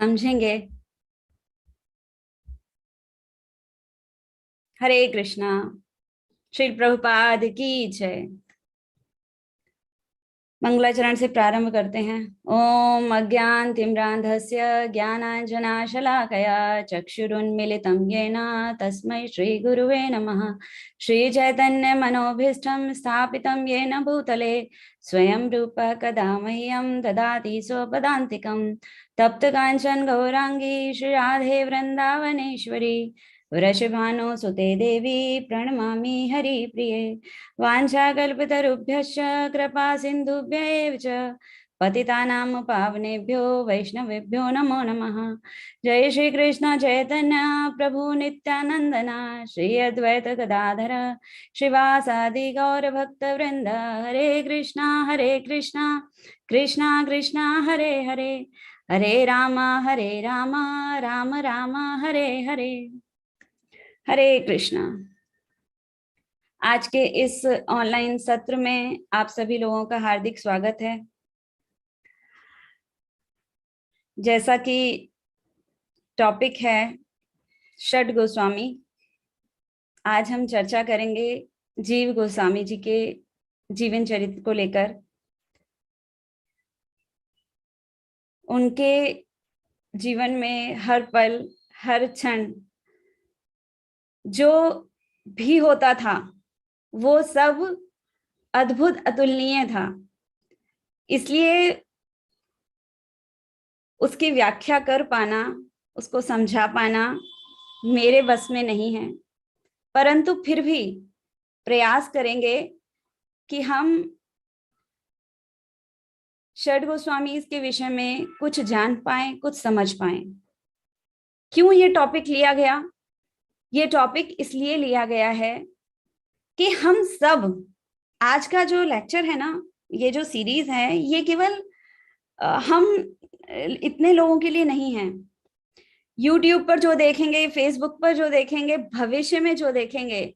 समझेंगे। हरे कृष्णा। श्री प्रभुपाद की जय। मंगलाचरण से प्रारंभ करते हैं। ओम अज्ञान तिम्रांधस्य ज्ञानांजनाशलाकया चक्षुरुन्मीलितं येन तस्मै श्री गुरुवे नमः। श्री चैतन्य मनोभीष्टं स्थापितं येन भूतले स्वयं रूप कदा मह्यं ददाति स्वपदान्तिकं। तप्त कांचन गौरांगी श्री राधे वृंदावनेश्वरी वृषभानुसुते देवी प्रणमामि हरिप्रिये। वाञ्छाकल्पतरुभ्यश्च कृपा सिन्धुभ्य एव च पतितानां पावनेभ्यो वैष्णवेभ्यो नमो नमः। जय श्री कृष्ण चैतन्य प्रभु नित्यानंदना श्री अद्वैत गदाधर श्रीवासादि गौर भक्त वृंद। हरे कृष्णा कृष्णा कृष्णा हरे हरे, हरे राम राम राम हरे हरे। हरे कृष्णा। आज के इस ऑनलाइन सत्र में आप सभी लोगों का हार्दिक स्वागत है। जैसा कि टॉपिक है षड गोस्वामी, आज हम चर्चा करेंगे जीव गोस्वामी जी के जीवन चरित्र को लेकर। उनके जीवन में हर पल हर क्षण जो भी होता था वो सब अद्भुत अतुलनीय था, इसलिए उसकी व्याख्या कर पाना, उसको समझा पाना मेरे बस में नहीं है, परंतु फिर भी प्रयास करेंगे कि हम षड गोस्वामी के विषय में कुछ जान पाए, कुछ समझ पाए। क्यों ये टॉपिक लिया गया? ये टॉपिक इसलिए लिया गया है कि हम सब, आज का जो लेक्चर है ना, ये जो सीरीज है, ये केवल हम इतने लोगों के लिए नहीं है। यूट्यूब पर जो देखेंगे, फेसबुक पर जो देखेंगे, भविष्य में जो देखेंगे,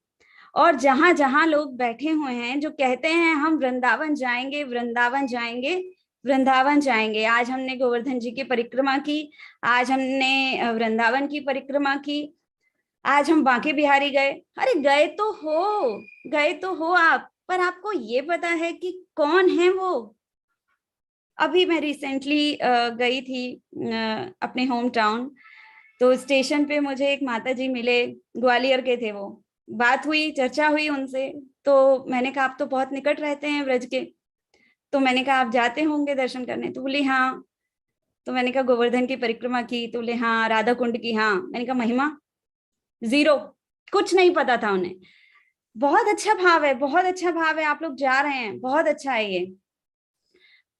और जहां जहां लोग बैठे हुए हैं जो कहते हैं हम वृंदावन जाएंगे वृंदावन जाएंगे वृंदावन जाएंगे। आज हमने गोवर्धन जी की परिक्रमा की, आज हमने वृंदावन की परिक्रमा की, आज हम बांके बिहारी गए। अरे गए तो हो आप, पर आपको ये पता है कि कौन है वो? अभी मैं रिसेंटली गई थी अपने होम टाउन, तो स्टेशन पे मुझे एक माता जी मिले, ग्वालियर के थे वो। बात हुई, चर्चा हुई उनसे, तो मैंने कहा आप तो बहुत निकट रहते हैं ब्रज के, तो मैंने कहा आप जाते होंगे दर्शन करने? तो बोले हाँ। तो मैंने कहा गोवर्धन की परिक्रमा की? तो बोले हाँ। राधा कुंड की? हाँ। मैंने कहा महिमा? जीरो, कुछ नहीं पता था उन्हें। बहुत अच्छा भाव है, बहुत अच्छा भाव है, आप लोग जा रहे हैं, बहुत अच्छा है ये,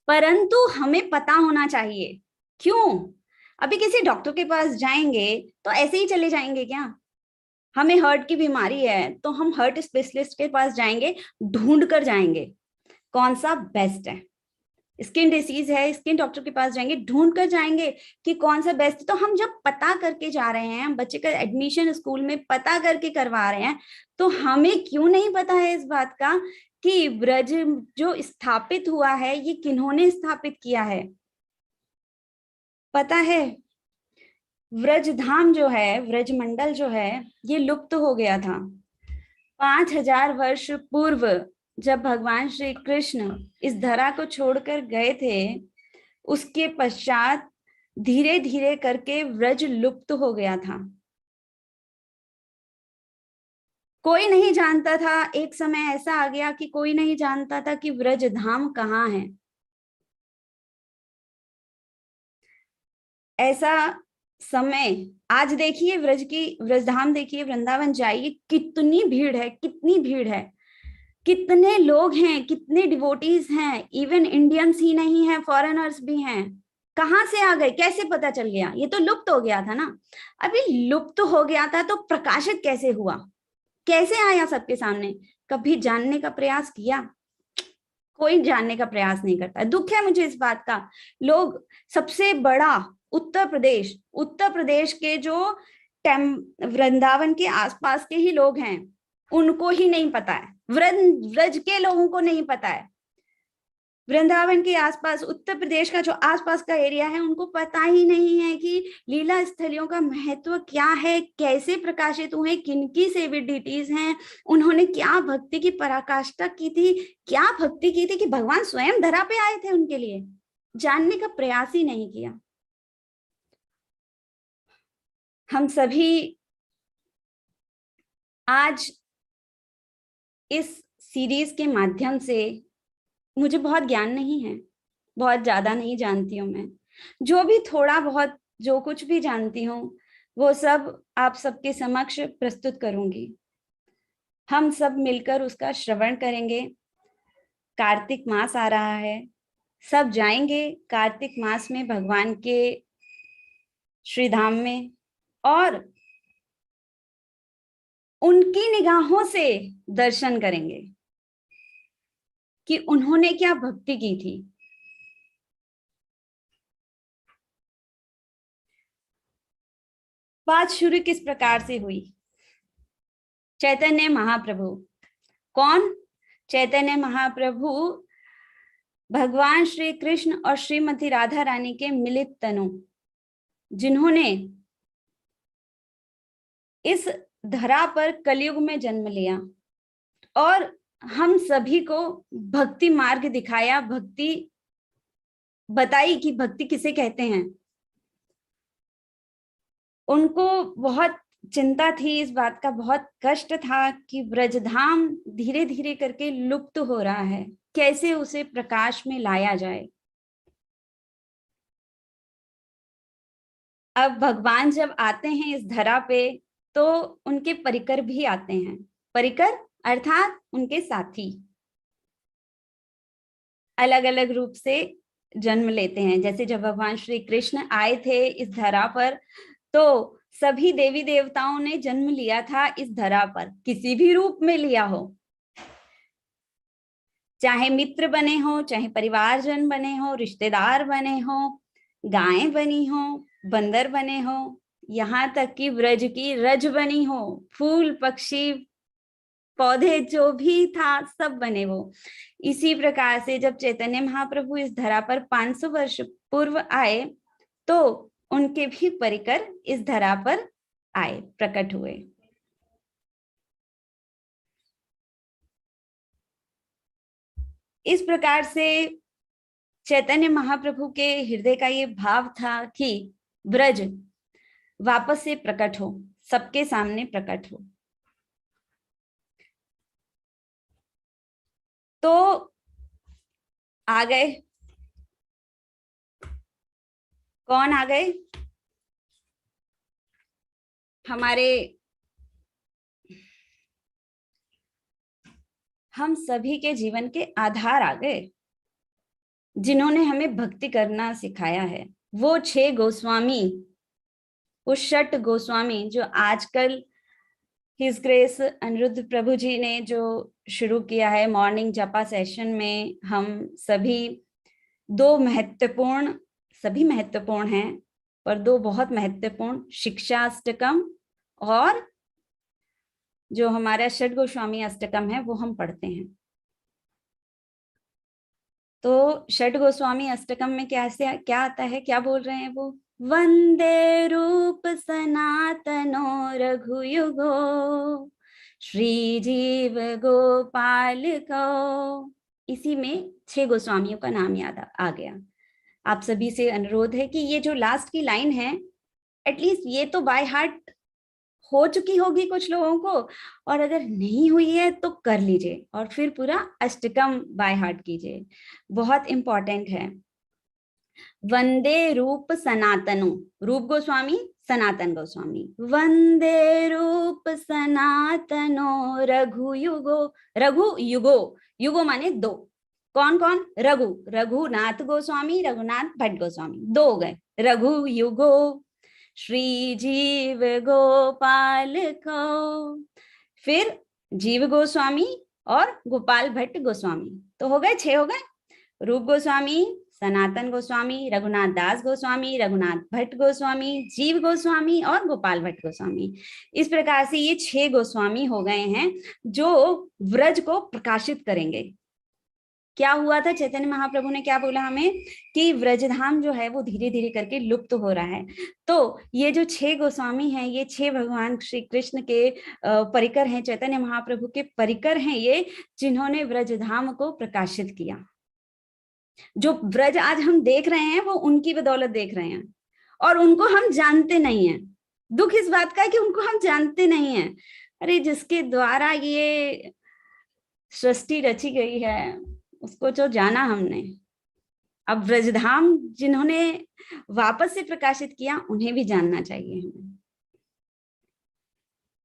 परंतु हमें पता होना चाहिए। क्यों? अभी किसी डॉक्टर के पास जाएंगे तो ऐसे ही चले जाएंगे क्या? हमें हार्ट की बीमारी है तो हम हार्ट स्पेशलिस्ट के पास जाएंगे, ढूंढ कर जाएंगे कौन सा बेस्ट है। स्किन डिसीज है, स्किन डॉक्टर के पास जाएंगे, ढूंढ कर जाएंगे कि कौन सा बेस्ट। तो हम जब पता करके जा रहे हैं, हम बच्चे का एडमिशन स्कूल में पता करके करवा रहे हैं, तो हमें क्यों नहीं पता है इस बात का कि ब्रज जो स्थापित हुआ है ये किन्होंने स्थापित किया है? पता है, व्रज धाम जो है, व्रज मंडल जो है, ये लुप्त हो गया था 5000 वर्ष पूर्व। जब भगवान श्री कृष्ण इस धरा को छोड़कर गए थे, उसके पश्चात धीरे धीरे करके व्रज लुप्त हो गया था। कोई नहीं जानता था, एक समय ऐसा आ गया कि कोई नहीं जानता था कि व्रज धाम कहाँ है। ऐसा समय आज देखिए, व्रजधाम देखिए, वृंदावन जाइए, कितनी भीड़ है, कितनी भीड़ है, कितने लोग हैं, कितने डिवोटीज हैं। इवन इंडियंस ही नहीं है, फॉरेनर्स भी हैं। कहाँ से आ गए, कैसे पता चल गया? ये तो लुप्त हो गया था ना। अभी लुप्त हो गया था तो प्रकाशित कैसे हुआ, कैसे आया सबके सामने? कभी जानने का प्रयास किया? कोई जानने का प्रयास नहीं करता। दुख है मुझे इस बात का। लोग, सबसे बड़ा उत्तर प्रदेश के जो वृंदावन के आसपास के ही लोग हैं, उनको ही नहीं पता है, व्रज के लोगों को नहीं पता है। वृंदावन के आसपास, उत्तर प्रदेश का जो आसपास का एरिया है, उनको पता ही नहीं है कि लीला स्थलियों का महत्व क्या है, कैसे प्रकाशित हुए, किनकी सेवित डिटीज हैं, उन्होंने क्या भक्ति की पराकाष्ठा की थी, क्या भक्ति की थी कि भगवान स्वयं धरा पे आए थे उनके लिए। जानने का प्रयास ही नहीं किया। हम सभी आज इस सीरीज के माध्यम से, मुझे बहुत ज्ञान नहीं है, बहुत ज्यादा नहीं जानती हूँ मैं, जो भी थोड़ा बहुत जो कुछ भी जानती हूँ वो सब आप सबके समक्ष प्रस्तुत करूंगी। हम सब मिलकर उसका श्रवण करेंगे। कार्तिक मास आ रहा है, सब जाएंगे कार्तिक मास में भगवान के श्री धाम में, और उनकी निगाहों से दर्शन करेंगे कि उन्होंने क्या भक्ति की थी। बात शुरू किस प्रकार से हुई। चैतन्य महाप्रभु, कौन? चैतन्य महाप्रभु भगवान श्री कृष्ण और श्रीमती राधा रानी के मिलित तनु, जिन्होंने इस धरा पर कलयुग में जन्म लिया और हम सभी को भक्ति मार्ग दिखाया, भक्ति बताई कि भक्ति किसे कहते हैं। उनको बहुत चिंता थी इस बात का, बहुत कष्ट था कि ब्रजधाम धीरे धीरे करके लुप्त हो रहा है, कैसे उसे प्रकाश में लाया जाए। अब भगवान जब आते हैं इस धरा पे तो उनके परिकर भी आते हैं। परिकर अर्थात उनके साथी अलग अलग रूप से जन्म लेते हैं। जैसे जब भगवान श्री कृष्ण आए थे इस धरा पर तो सभी देवी देवताओं ने जन्म लिया था इस धरा पर, किसी भी रूप में लिया हो, चाहे मित्र बने हो, चाहे परिवारजन बने हो, रिश्तेदार बने हो, गायें बनी हो, बंदर बने हो, यहाँ तक कि ब्रज की रज बनी हो, फूल पक्षी पौधे जो भी था सब बने वो। इसी प्रकार से जब चैतन्य महाप्रभु इस धरा पर 500 वर्ष पूर्व आए तो उनके भी परिकर इस धरा पर आए, प्रकट हुए। इस प्रकार से चैतन्य महाप्रभु के हृदय का ये भाव था कि ब्रज वापस से प्रकट हो, सबके सामने प्रकट हो। तो आ गए, कौन आ गए? हमारे, हम सभी के जीवन के आधार आ गए, जिन्होंने हमें भक्ति करना सिखाया है। वो 6 गोस्वामी, वो 6 गोस्वामी जो आजकल हिज ग्रेस अनिरुद्ध प्रभु जी ने जो शुरू किया है मॉर्निंग जपा सेशन में, हम सभी 2 महत्वपूर्ण, सभी महत्वपूर्ण हैं पर 2 बहुत महत्वपूर्ण, शिक्षा अष्टकम और जो हमारा षड गोस्वामी अष्टकम है वो हम पढ़ते हैं। तो षड गोस्वामी अष्टकम में क्या आता है, क्या बोल रहे हैं वो? वंदे रूप सनातनो रघुयुगो श्री जीव गोपाल को। इसी में 6 गोस्वामियों का नाम याद आ गया। आप सभी से अनुरोध है कि ये जो लास्ट की लाइन है एटलीस्ट ये तो बाय हार्ट हो चुकी होगी कुछ लोगों को, और अगर नहीं हुई है तो कर लीजिए और फिर पूरा अष्टकम बाय हार्ट कीजिए, बहुत इंपॉर्टेंट है। वंदे रूप सनातनो, रूप गोस्वामी सनातन गोस्वामी, वंदे रूप सनातनो रघु युगो, रघु युगो, युगो माने 2, कौन कौन? रघु, रघुनाथ गोस्वामी, रघुनाथ भट्ट गोस्वामी, 2 हो गए। रघु युगो श्री जीव गोपाल को, फिर जीव गोस्वामी और गोपाल भट्ट गोस्वामी, तो हो गए 6 हो गए। रूप गोस्वामी, सनातन गोस्वामी, रघुनाथ दास गोस्वामी, रघुनाथ भट्ट गोस्वामी, जीव गोस्वामी और गोपाल भट्ट गोस्वामी। इस प्रकार से ये 6 गोस्वामी हो गए हैं जो व्रज को प्रकाशित करेंगे। क्या हुआ था, चैतन्य महाप्रभु ने क्या बोला हमें कि व्रजधाम जो है वो धीरे धीरे करके लुप्त हो रहा है। तो ये जो 6 गोस्वामी हैं, ये 6 भगवान श्री कृष्ण के परिकर हैं, चैतन्य महाप्रभु के परिकर हैं ये, जिन्होंने व्रजधाम को प्रकाशित किया। जो व्रज आज हम देख रहे हैं वो उनकी बदौलत देख रहे हैं, और उनको हम जानते नहीं हैं। दुख इस बात का है कि उनको हम जानते नहीं हैं। अरे जिसके द्वारा ये सृष्टि रची गई है उसको जो जाना हमने, अब व्रजधाम जिन्होंने वापस से प्रकाशित किया उन्हें भी जानना चाहिए हमें।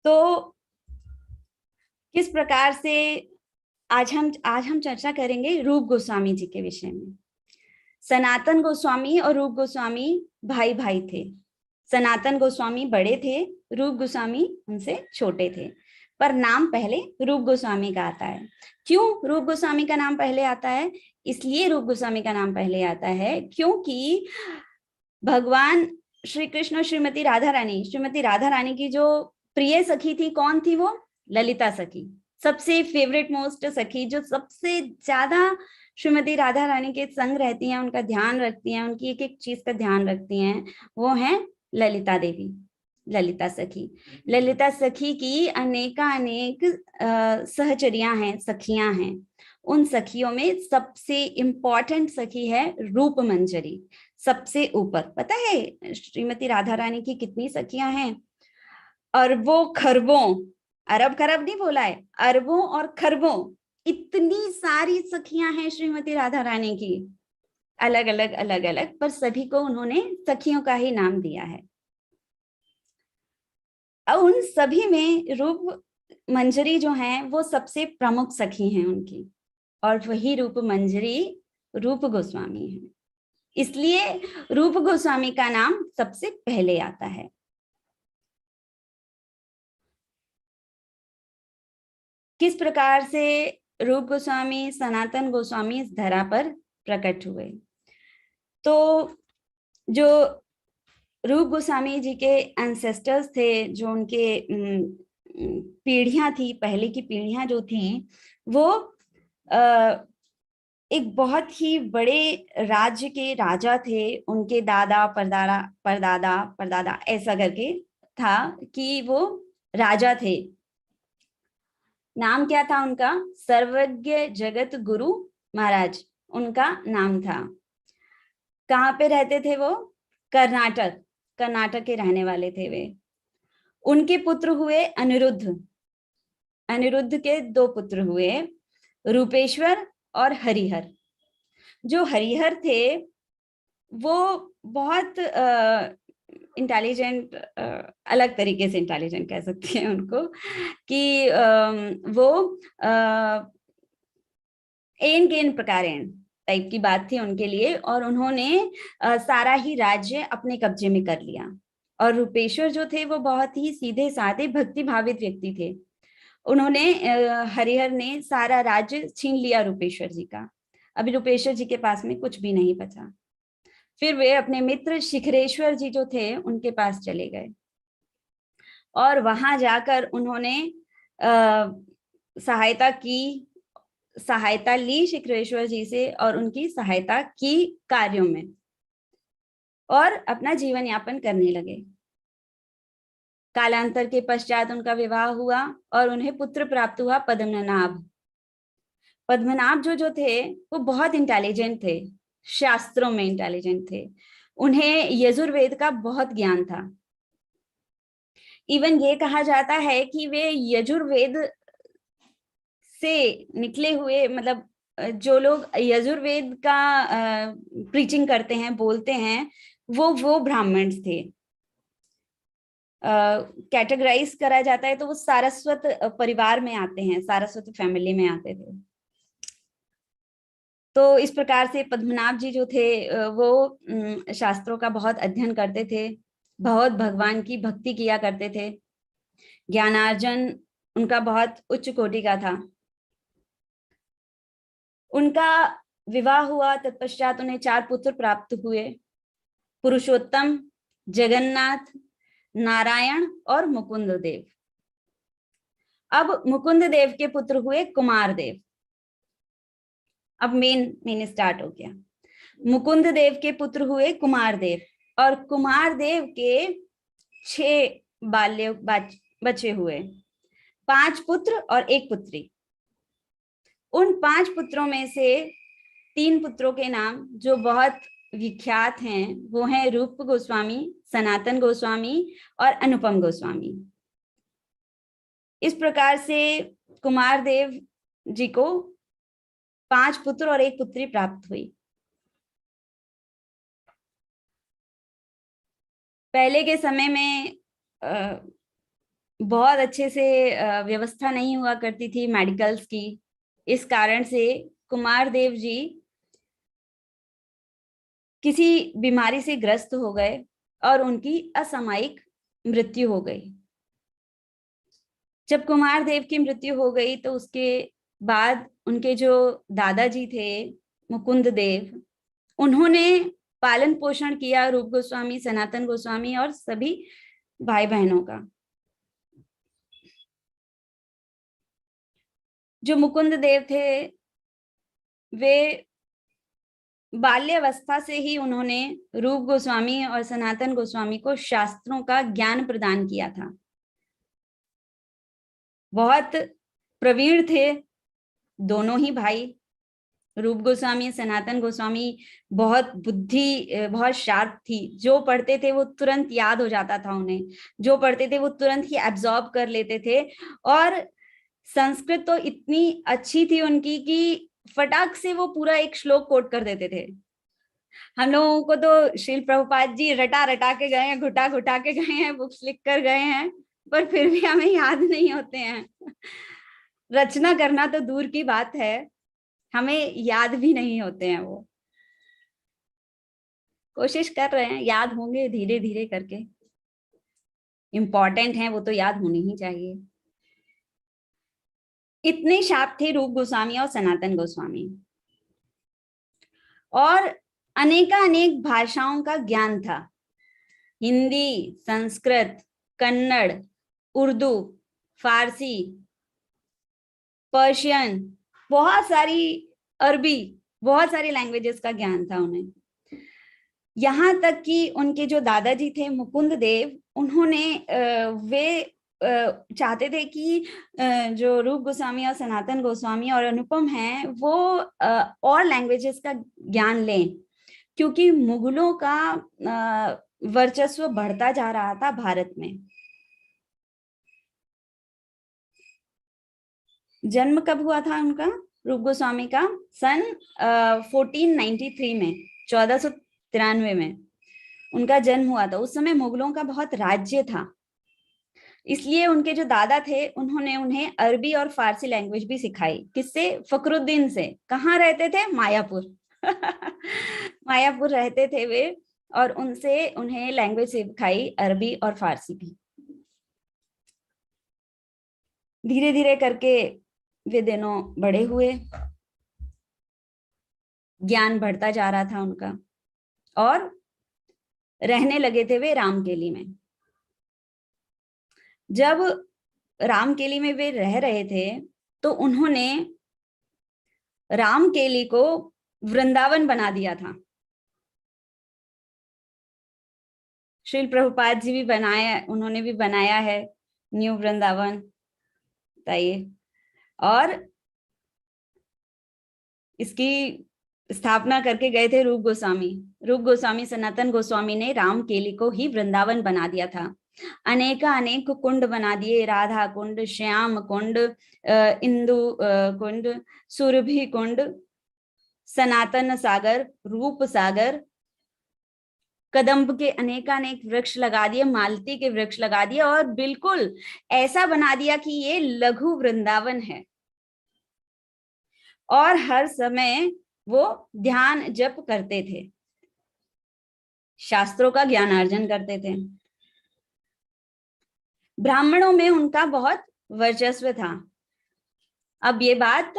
तो किस प्रकार से आज हम चर्चा करेंगे रूप गोस्वामी जी के विषय में। सनातन गोस्वामी और रूप गोस्वामी भाई भाई थे। सनातन गोस्वामी बड़े थे, रूप गोस्वामी उनसे छोटे थे, पर नाम पहले रूप गोस्वामी का आता है। क्यों रूप गोस्वामी का नाम पहले आता है? इसलिए रूप गोस्वामी का नाम पहले आता है क्योंकि भगवान श्री कृष्ण और श्रीमती राधा रानी की जो प्रिय सखी थी, कौन थी वो? ललिता सखी, सबसे फेवरेट मोस्ट सखी, जो सबसे ज्यादा श्रीमती राधा रानी के संग रहती हैं, उनका ध्यान रखती हैं, उनकी एक एक चीज का ध्यान रखती हैं, वो है ललिता देवी, ललिता सखी। ललिता सखी की अनेक सहचरियां हैं, सखियां हैं। उन सखियों में सबसे इंपॉर्टेंट सखी है रूप मंजरी, सबसे ऊपर। पता है श्रीमती राधा रानी की कितनी सखियां हैं? अरबों खरबों, अरब खरब नहीं बोला है, अरबों और खरबों, इतनी सारी सखियां हैं श्रीमती राधा रानी की, अलग अलग, पर सभी को उन्होंने सखियों का ही नाम दिया है। अब उन सभी में रूप मंजरी जो हैं वो सबसे प्रमुख सखी हैं उनकी, और वही रूप मंजरी रूप गोस्वामी है। इसलिए रूप गोस्वामी का नाम सबसे पहले आता है। किस प्रकार से रूप गोस्वामी, सनातन गोस्वामी इस धरा पर प्रकट हुए? तो जो रूप गोस्वामी जी के एंसेस्टर्स थे, जो उनके पीढ़ियां थी, पहले की पीढ़ियां जो थी, वो एक बहुत ही बड़े राज्य के राजा थे। उनके दादा परदादा परदादा परदादा ऐसा करके था कि वो राजा थे। नाम क्या था उनका? सर्वज्ञ जगत गुरु महाराज उनका नाम था। कहाँ पे रहते थे वो? कर्नाटक, कर्नाटक के रहने वाले थे वे। उनके पुत्र हुए अनिरुद्ध, अनिरुद्ध के 2 पुत्र हुए, रूपेश्वर और हरिहर। जो हरिहर थे वो बहुत इंटेलिजेंट, अलग तरीके से इंटेलिजेंट कह सकते हैं उनको, कि वो एन केन प्रकारेण टाइप की बात थी उनके लिए, और उन्होंने सारा ही राज्य अपने कब्जे में कर लिया। और रूपेश्वर जो थे वो बहुत ही सीधे साधे भक्ति भावित व्यक्ति थे। उन्होंने हरिहर ने सारा राज्य छीन लिया रूपेश्वर जी का। अभी रूपेश्वर जी के पास में कुछ भी नहीं बचा। फिर वे अपने मित्र शिखरेश्वर जी जो थे उनके पास चले गए, और वहां जाकर उन्होंने सहायता ली शिखरेश्वर जी से, और उनकी सहायता की कार्यों में, और अपना जीवन यापन करने लगे। कालांतर के पश्चात उनका विवाह हुआ और उन्हें पुत्र प्राप्त हुआ, पद्मनाभ। पद्मनाभ जो थे वो बहुत इंटेलिजेंट थे, शास्त्रों में इंटेलिजेंट थे। उन्हें यजुर्वेद का बहुत ज्ञान था। इवन ये कहा जाता है कि वे यजुर्वेद से निकले हुए, मतलब जो लोग यजुर्वेद का प्रीचिंग करते हैं, बोलते हैं, वो ब्राह्मण्स थे। कैटेगराइज करा जाता है तो वो सारस्वत परिवार में आते हैं, सारस्वत फैमिली में आते थे। तो इस प्रकार से पद्मनाभ जी जो थे वो शास्त्रों का बहुत अध्ययन करते थे, बहुत भगवान की भक्ति किया करते थे। ज्ञानार्जन उनका बहुत उच्च कोटि का था। उनका विवाह हुआ, तत्पश्चात उन्हें 4 पुत्र प्राप्त हुए, पुरुषोत्तम, जगन्नाथ, नारायण और मुकुंद देव। अब मुकुंद देव के पुत्र हुए कुमार देव। अब मेन स्टार्ट हो गया। मुकुंद देव के पुत्र हुए कुमार देव, और कुमार देव के 6 बच्चे हुए, 5 पुत्र और 1 पुत्री। उन 5 पुत्रों में से 3 पुत्रों के नाम जो बहुत विख्यात हैं वो हैं रूप गोस्वामी, सनातन गोस्वामी और अनुपम गोस्वामी। इस प्रकार से कुमार देव जी को 5 पुत्र और 1 पुत्री प्राप्त हुई। पहले के समय में बहुत अच्छे से व्यवस्था नहीं हुआ करती थी मेडिकल्स की। इस कारण से कुमार देव जी किसी बीमारी से ग्रस्त हो गए और उनकी असामयिक मृत्यु हो गई। जब कुमार देव की मृत्यु हो गई तो उसके बाद उनके जो दादाजी थे मुकुंद देव, उन्होंने पालन पोषण किया रूप गोस्वामी, सनातन गोस्वामी और सभी भाई बहनों का। जो मुकुंद देव थे वे बाल्यावस्था से ही उन्होंने रूप गोस्वामी और सनातन गोस्वामी को शास्त्रों का ज्ञान प्रदान किया था। बहुत प्रवीण थे दोनों ही भाई। रूप गोस्वामी, सनातन गोस्वामी बहुत बुद्धि बहुत शार्प थी। जो पढ़ते थे वो तुरंत याद हो जाता था उन्हें, जो पढ़ते थे वो तुरंत ही एब्जॉर्ब कर लेते थे। और संस्कृत तो इतनी अच्छी थी उनकी कि फटाक से वो पूरा एक श्लोक कोट कर देते थे। हम लोगों को तो श्रील प्रभुपाद जी रटा रटा के गए हैं, घुटा घुटा के गए हैं, बुक्स लिख कर गए हैं, पर फिर भी हमें याद नहीं होते हैं। रचना करना तो दूर की बात है, हमें याद भी नहीं होते हैं। वो कोशिश कर रहे हैं, याद होंगे धीरे धीरे करके। इम्पोर्टेंट है वो तो याद होनी ही चाहिए। इतने शाप थे रूप गोस्वामी और सनातन गोस्वामी, और अनेकानेक भाषाओं का ज्ञान था। हिंदी, संस्कृत, कन्नड़, उर्दू, फारसी, पर्शियन, बहुत सारी, अरबी, बहुत सारी लैंग्वेजेस का ज्ञान था उन्हें। यहाँ तक कि उनके जो दादाजी थे मुकुंद देव, उन्होंने वे चाहते थे कि जो रूप गोस्वामी और सनातन गोस्वामी और अनुपम हैं वो और लैंग्वेजेस का ज्ञान लें, क्योंकि मुगलों का वर्चस्व बढ़ता जा रहा था भारत में। जन्म कब हुआ था उनका, रूप गोस्वामी का? सन 1493 में, 1493 में उनका जन्म हुआ था। उस समय मुगलों का बहुत राज्य था, इसलिए उनके जो दादा थे उन्होंने उन्हें अरबी और फारसी लैंग्वेज भी सिखाई। किससे? फखरुद्दीन से। कहाँ रहते थे? मायापुर। मायापुर रहते थे वे, और उनसे उन्हें लैंग्वेज सिखाई, अरबी और फारसी भी। धीरे धीरे करके वे दोनों बड़े हुए, ज्ञान बढ़ता जा रहा था उनका, और रहने लगे थे वे रामकेली में। जब रामकेली में वे रह रहे थे तो उन्होंने रामकेली को वृंदावन बना दिया था। श्रील प्रभुपाद जी भी बनाया, उन्होंने भी बनाया है न्यू वृंदावन, बताइए। और इसकी स्थापना करके गए थे रूप गोस्वामी। रूप गोस्वामी, सनातन गोस्वामी ने रामकेली को ही वृंदावन बना दिया था। अनेक कुंड बना दिए, राधा कुंड, श्याम कुंड, इंदु कुंड, सुरभि कुंड, सनातन सागर, रूप सागर, कदम्ब के अनेक वृक्ष लगा दिए, मालती के वृक्ष लगा दिए, और बिल्कुल ऐसा बना दिया कि ये लघु वृंदावन है। और हर समय वो ध्यान जप करते थे, शास्त्रों का ज्ञानार्जन करते थे। ब्राह्मणों में उनका बहुत वर्चस्व था। अब ये बात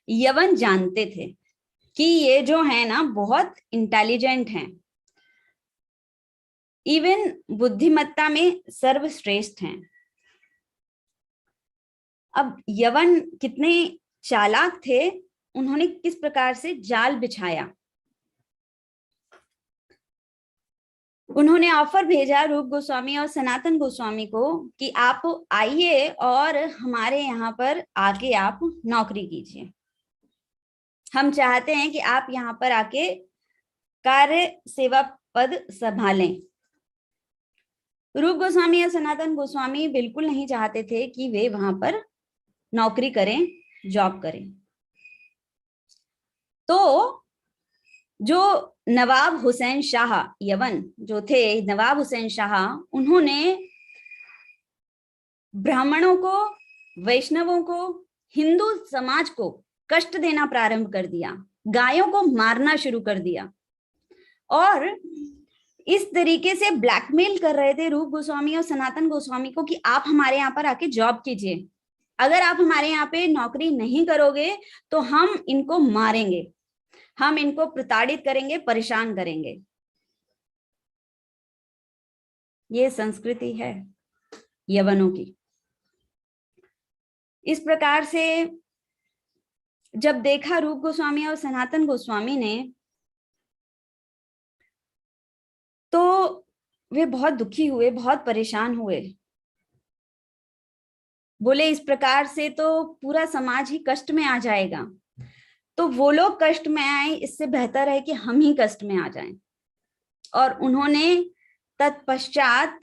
यवन जानते थे कि ये जो है ना बहुत इंटेलिजेंट हैं, इवन बुद्धिमत्ता में सर्वश्रेष्ठ हैं। अब यवन कितने चालाक थे उन्होंने किस प्रकार से जाल बिछाया। उन्होंने ऑफर भेजा रूप गोस्वामी और सनातन गोस्वामी को कि आप आइए और हमारे यहाँ पर आके आप नौकरी कीजिए, हम चाहते हैं कि आप यहाँ पर आके कार्य सेवा पद संभालें। रूप गोस्वामी और सनातन गोस्वामी बिल्कुल नहीं चाहते थे कि वे वहां पर नौकरी करें, जॉब करें। तो जो नवाब हुसैन शाह यवन जो थे, नवाब हुसैन शाह, उन्होंने ब्राह्मणों को, वैष्णवों को, हिंदू समाज को कष्ट देना प्रारंभ कर दिया, गायों को मारना शुरू कर दिया और इस तरीके से ब्लैकमेल कर रहे थे रूप गोस्वामी और सनातन गोस्वामी को कि आप हमारे यहाँ पर आके जॉब कीजिए, अगर आप हमारे यहाँ पे नौकरी नहीं करोगे तो हम इनको मारेंगे, हम इनको प्रताड़ित करेंगे, परेशान करेंगे। ये संस्कृति है यवनों की। इस प्रकार से जब देखा रूप गोस्वामी और सनातन गोस्वामी ने, तो वे बहुत दुखी हुए, बहुत परेशान हुए। बोले इस प्रकार से तो पूरा समाज ही कष्ट में आ जाएगा, तो वो लोग कष्ट में आए, इससे बेहतर है कि हम ही कष्ट में आ जाएं। और उन्होंने तत्पश्चात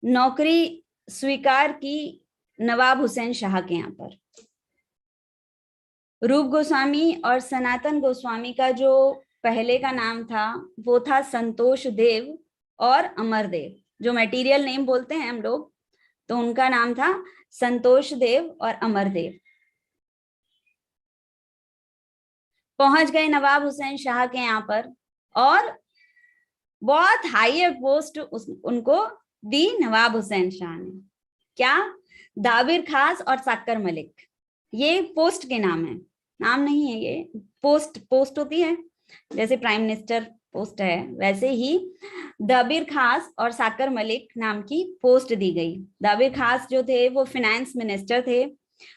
नौकरी स्वीकार की नवाब हुसैन शाह के यहाँ पर। रूप गोस्वामी और सनातन गोस्वामी का जो पहले का नाम था वो था संतोष देव और अमर देव, जो मटेरियल नेम बोलते हैं हम लोग, तो उनका नाम था संतोष देव और अमर देव। पहुंच गए नवाब हुसैन शाह के यहाँ पर और बहुत हायर पोस्ट उनको दी नवाब हुसैन शाह ने। क्या? दाबिर खास और साक्कर मलिक, ये पोस्ट के नाम है, नाम नहीं है, ये पोस्ट होती है, जैसे प्राइम मिनिस्टर पोस्ट है वैसे ही दाबिर खास और साक्कर मलिक नाम की पोस्ट दी गई। दाबिर खास जो थे वो फिनेंस मिनिस्टर थे,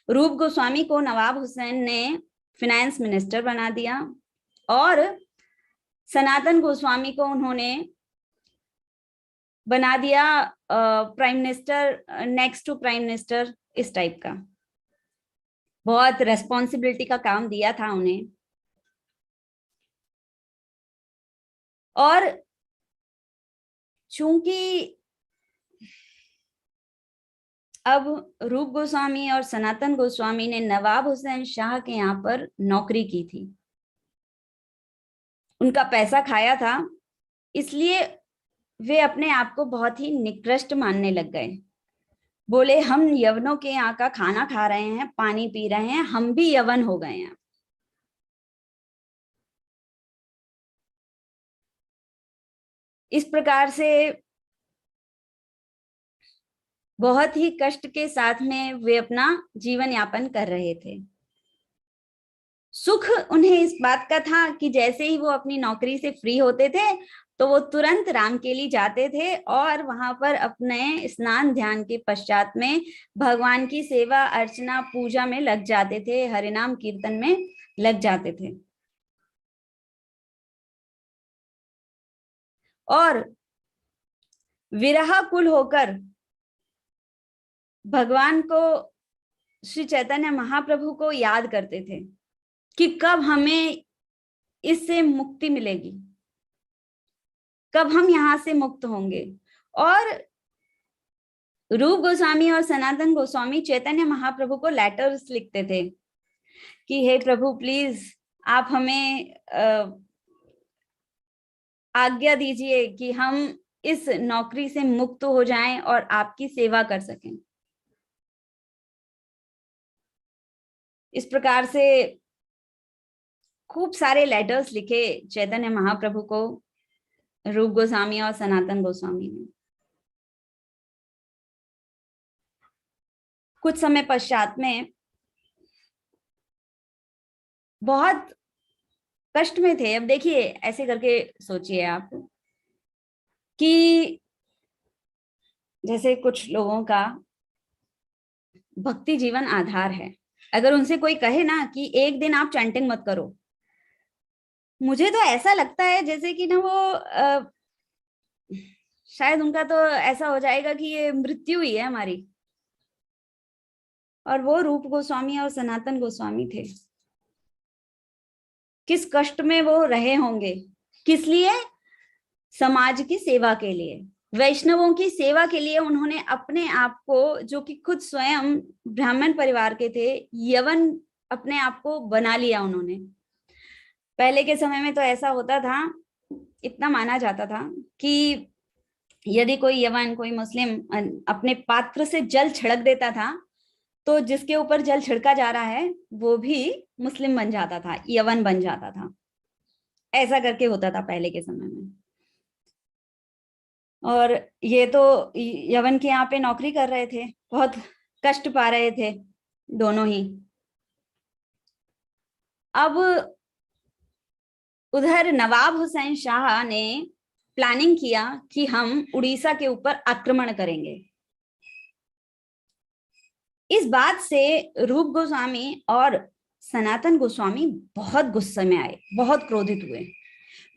रूप गोस्वामी को नवाब हुसैन ने फिनेंस मिनिस्टर बना दिया और सनातन गोस्वामी को उन्होंने बना दिया prime minister, next to prime minister, इस टाइप का बहुत रेस्पॉन्सिबिलिटी का काम दिया था उन्हें। और चूंकि अब रूप गोस्वामी और सनातन गोस्वामी ने नवाब हुसैन शाह के यहाँ पर नौकरी की थी, उनका पैसा खाया था, इसलिए वे अपने आप को बहुत ही निकृष्ट मानने लग गए। बोले हम यवनों के यहाँ का खाना खा रहे हैं, पानी पी रहे हैं, हम भी यवन हो गए हैं। इस प्रकार से बहुत ही कष्ट के साथ में वे अपना जीवन यापन कर रहे थे। सुख उन्हें इस बात का था कि जैसे ही वो अपनी नौकरी से फ्री होते थे तो वो तुरंत रामकेली जाते थे और वहां पर अपने स्नान ध्यान के पश्चात में भगवान की सेवा अर्चना पूजा में लग जाते थे, हरिनाम कीर्तन में लग जाते थे। और विरह कुल होकर भगवान को, श्री चैतन्य महाप्रभु को याद करते थे कि कब हमें इससे मुक्ति मिलेगी, कब हम यहां से मुक्त होंगे। और रूप गोस्वामी और सनातन गोस्वामी चैतन्य महाप्रभु को लेटर्स लिखते थे कि हे प्रभु प्लीज आप हमें आज्ञा दीजिए कि हम इस नौकरी से मुक्त हो जाएं और आपकी सेवा कर सकें। इस प्रकार से खूब सारे लेटर्स लिखे चैतन्य महाप्रभु को रूप गोस्वामी और सनातन गोस्वामी ने। कुछ समय पश्चात में बहुत कष्ट में थे। अब देखिए, ऐसे करके सोचिए आप कि जैसे कुछ लोगों का भक्ति जीवन आधार है, अगर उनसे कोई कहे ना कि एक दिन आप चैंटिंग मत करो, मुझे तो ऐसा लगता है जैसे कि ना वो शायद उनका तो ऐसा हो जाएगा कि ये मृत्यु ही है हमारी। और वो रूप गोस्वामी और सनातन गोस्वामी थे, किस कष्ट में वो रहे होंगे, किस लिए? समाज की सेवा के लिए, वैष्णवों की सेवा के लिए उन्होंने अपने आप को, जो कि खुद स्वयं ब्राह्मण परिवार के थे, यवन अपने आप को बना लिया उन्होंने। पहले के समय में तो ऐसा होता था, इतना माना जाता था कि यदि कोई यवन, कोई मुस्लिम अपने पात्र से जल छिड़क देता था, तो जिसके ऊपर जल छिड़का जा रहा है वो भी मुस्लिम बन जाता था, यवन बन जाता था। ऐसा करके होता था पहले के समय में। और ये तो यवन के यहाँ पे नौकरी कर रहे थे, बहुत कष्ट पा रहे थे दोनों ही। अब उधर नवाब हुसैन शाह ने प्लानिंग किया कि हम उड़ीसा के ऊपर आक्रमण करेंगे। इस बात से रूप गोस्वामी और सनातन गोस्वामी बहुत गुस्से में आए, बहुत क्रोधित हुए।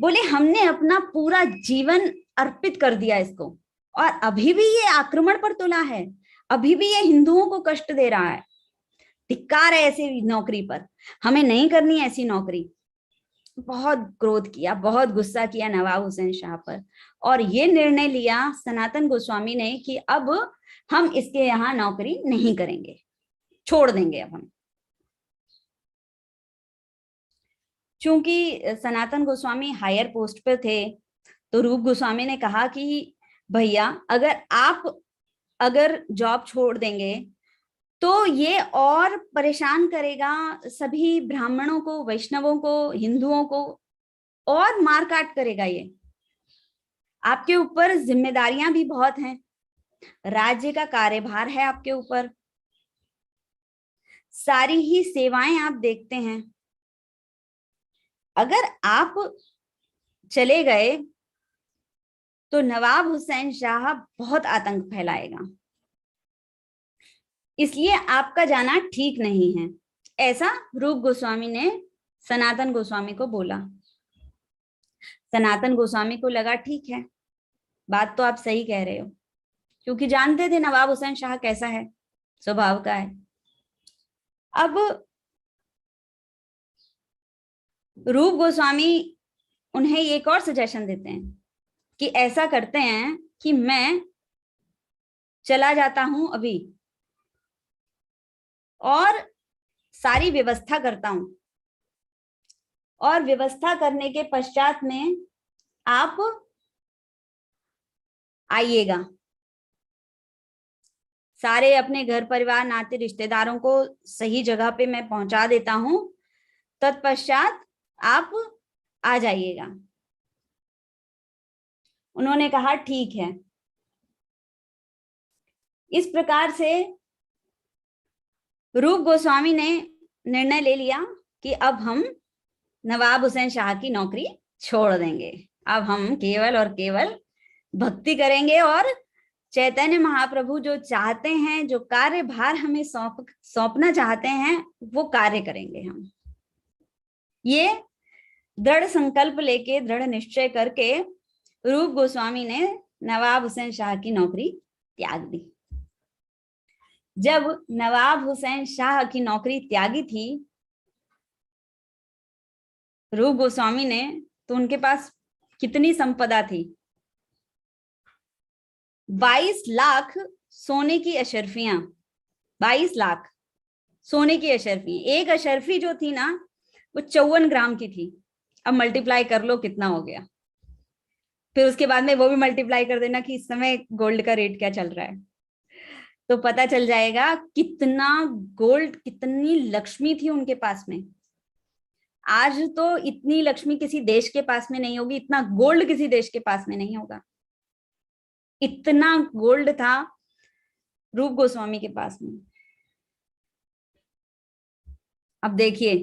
बोले हमने अपना पूरा जीवन अर्पित कर दिया इसको, और अभी भी ये आक्रमण पर तुला है, अभी भी ये हिंदुओं को कष्ट दे रहा है। धिक्कार है ऐसी नौकरी पर, हमें नहीं करनी ऐसी नौकरी। बहुत क्रोध किया, बहुत गुस्सा किया नवाब हुसैन शाह पर, और ये निर्णय लिया सनातन गोस्वामी ने कि अब हम इसके यहाँ नौकरी नहीं करेंगे, छोड़ देंगे अब हम। चूंकि सनातन गोस्वामी हायर पोस्ट पर थे, तो रूप गोस्वामी ने कहा कि भैया अगर जॉब छोड़ देंगे तो ये और परेशान करेगा सभी ब्राह्मणों को, वैष्णवों को, हिंदुओं को, और मार काट करेगा ये। आपके ऊपर जिम्मेदारियां भी बहुत हैं, राज्य का कार्यभार है आपके ऊपर, सारी ही सेवाएं आप देखते हैं। अगर आप चले गए तो नवाब हुसैन शाह बहुत आतंक फैलाएगा, इसलिए आपका जाना ठीक नहीं है। ऐसा रूप गोस्वामी ने सनातन गोस्वामी को बोला। सनातन गोस्वामी को लगा ठीक है, बात तो आप सही कह रहे हो, क्योंकि जानते थे नवाब हुसैन शाह कैसा है, स्वभाव का है। अब रूप गोस्वामी उन्हें एक और सजेशन देते हैं कि ऐसा करते हैं कि मैं चला जाता हूं अभी और सारी व्यवस्था करता हूं, और व्यवस्था करने के पश्चात में आप आइएगा। सारे अपने घर परिवार, नाते रिश्तेदारों को सही जगह पे मैं पहुंचा देता हूं, तत्पश्चात आप आ जाइएगा। उन्होंने कहा ठीक है। इस प्रकार से रूप गोस्वामी ने निर्णय ले लिया कि अब हम नवाब हुसैन शाह की नौकरी छोड़ देंगे, अब हम केवल और केवल भक्ति करेंगे, और चैतन्य महाप्रभु जो चाहते हैं, जो कार्यभार हमें सौंपना चाहते हैं, वो कार्य करेंगे हम। ये दृढ़ संकल्प लेके, दृढ़ निश्चय करके रूप गोस्वामी ने नवाब हुसैन शाह की नौकरी त्याग दी। जब नवाब हुसैन शाह की नौकरी त्यागी थी रूप गोस्वामी ने, तो उनके पास कितनी संपदा थी? 22 लाख सोने की अशर्फियां, 22 लाख सोने की अशर्फी। एक अशर्फी जो थी ना, वो 54 ग्राम की थी। अब मल्टीप्लाई कर लो कितना हो गया, फिर उसके बाद में वो भी मल्टीप्लाई कर देना कि इस समय गोल्ड का रेट क्या चल रहा है, तो पता चल जाएगा कितना गोल्ड, कितनी लक्ष्मी थी उनके पास में। आज तो इतनी लक्ष्मी किसी देश के पास में नहीं होगी, इतना गोल्ड किसी देश के पास में नहीं होगा, इतना गोल्ड था रूप गोस्वामी के पास में। अब देखिए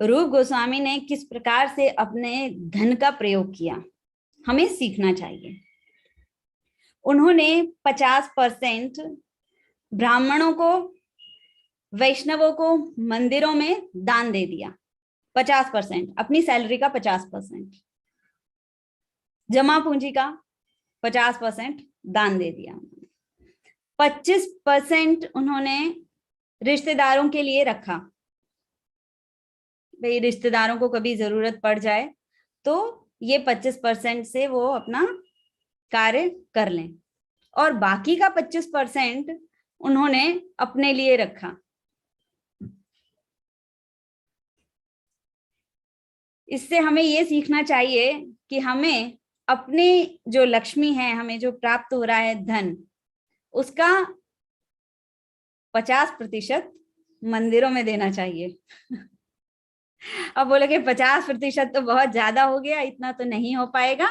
रूप गोस्वामी ने किस प्रकार से अपने धन का प्रयोग किया, हमें सीखना चाहिए। उन्होंने 50% ब्राह्मणों को वैष्णवों को मंदिरों में दान दे दिया 50%, अपनी सैलरी का 50%, जमा पूंजी का 50% दान दे दिया। 25% उन्होंने रिश्तेदारों के लिए रखा, भाई रिश्तेदारों को कभी जरूरत पड़ जाए तो ये 25% से वो अपना कार्य कर लें, और बाकी का 25% उन्होंने अपने लिए रखा। इससे हमें ये सीखना चाहिए कि हमें अपने जो लक्ष्मी है, हमें जो प्राप्त हो रहा है धन, उसका 50% मंदिरों में देना चाहिए। अब बोले कि 50% तो बहुत ज्यादा हो गया, इतना तो नहीं हो पाएगा,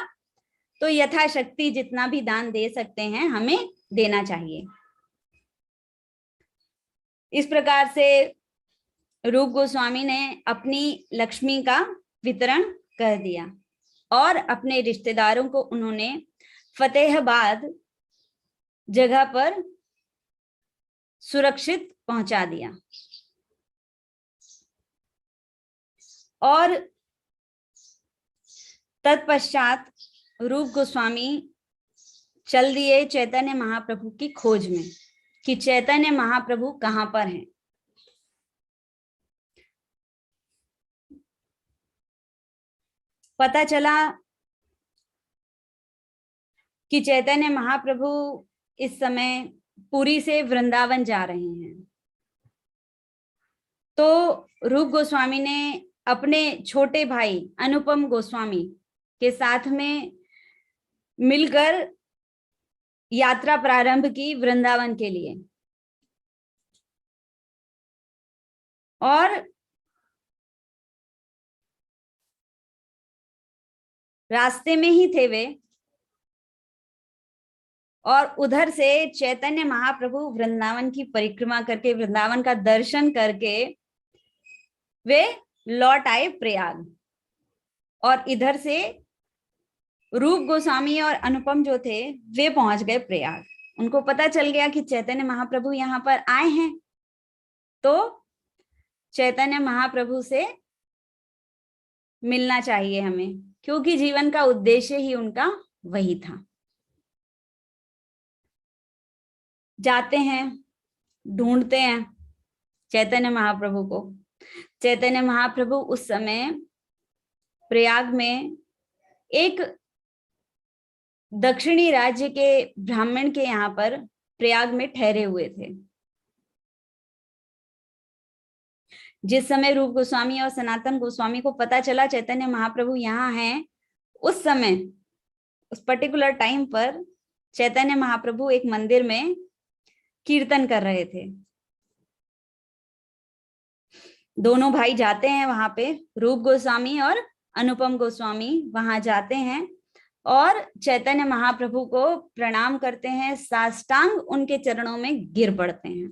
तो यथाशक्ति जितना भी दान दे सकते हैं हमें देना चाहिए। इस प्रकार से रूप गोस्वामी ने अपनी लक्ष्मी का वितरण कर दिया और अपने रिश्तेदारों को उन्होंने फतेहाबाद जगह पर सुरक्षित पहुंचा दिया। और तत्पश्चात रूप गोस्वामी चल दिए चैतन्य महाप्रभु की खोज में कि चैतन्य महाप्रभु कहां पर हैं। पता चला कि चैतन्य महाप्रभु इस समय पुरी से वृंदावन जा रहे हैं। तो रूप गोस्वामी ने अपने छोटे भाई अनुपम गोस्वामी के साथ में मिलकर यात्रा प्रारंभ की वृंदावन के लिए। और रास्ते में ही थे वे, और उधर से चैतन्य महाप्रभु वृंदावन की परिक्रमा करके, वृंदावन का दर्शन करके वे लौट आए प्रयाग। और इधर से रूप गोस्वामी और अनुपम जो थे वे पहुंच गए प्रयाग। उनको पता चल गया कि चैतन्य महाप्रभु यहाँ पर आए हैं, तो चैतन्य महाप्रभु से मिलना चाहिए हमें, क्योंकि जीवन का उद्देश्य ही उनका वही था। जाते हैं, ढूंढते हैं चैतन्य महाप्रभु को। चैतन्य महाप्रभु उस समय प्रयाग में एक दक्षिणी राज्य के ब्राह्मण के यहाँ पर प्रयाग में ठहरे हुए थे। जिस समय रूप गोस्वामी और सनातन गोस्वामी को पता चला चैतन्य महाप्रभु यहाँ हैं, उस समय, उस पर्टिकुलर टाइम पर चैतन्य महाप्रभु एक मंदिर में कीर्तन कर रहे थे। दोनों भाई जाते हैं वहां पे, रूप गोस्वामी और अनुपम गोस्वामी वहां जाते हैं और चैतन्य महाप्रभु को प्रणाम करते हैं, साष्टांग उनके चरणों में गिर पड़ते हैं।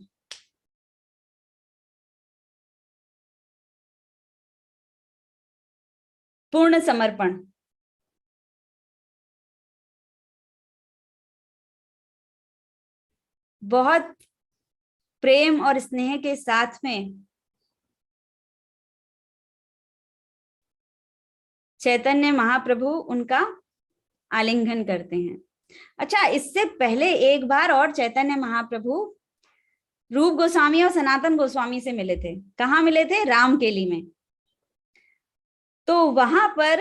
पूर्ण समर्पण। बहुत प्रेम और स्नेह के साथ में चैतन्य महाप्रभु उनका आलिंगन करते हैं। अच्छा, इससे पहले एक बार और चैतन्य महाप्रभु रूप गोस्वामी और सनातन गोस्वामी से मिले थे। कहाँ मिले थे? रामकेली में। तो वहां पर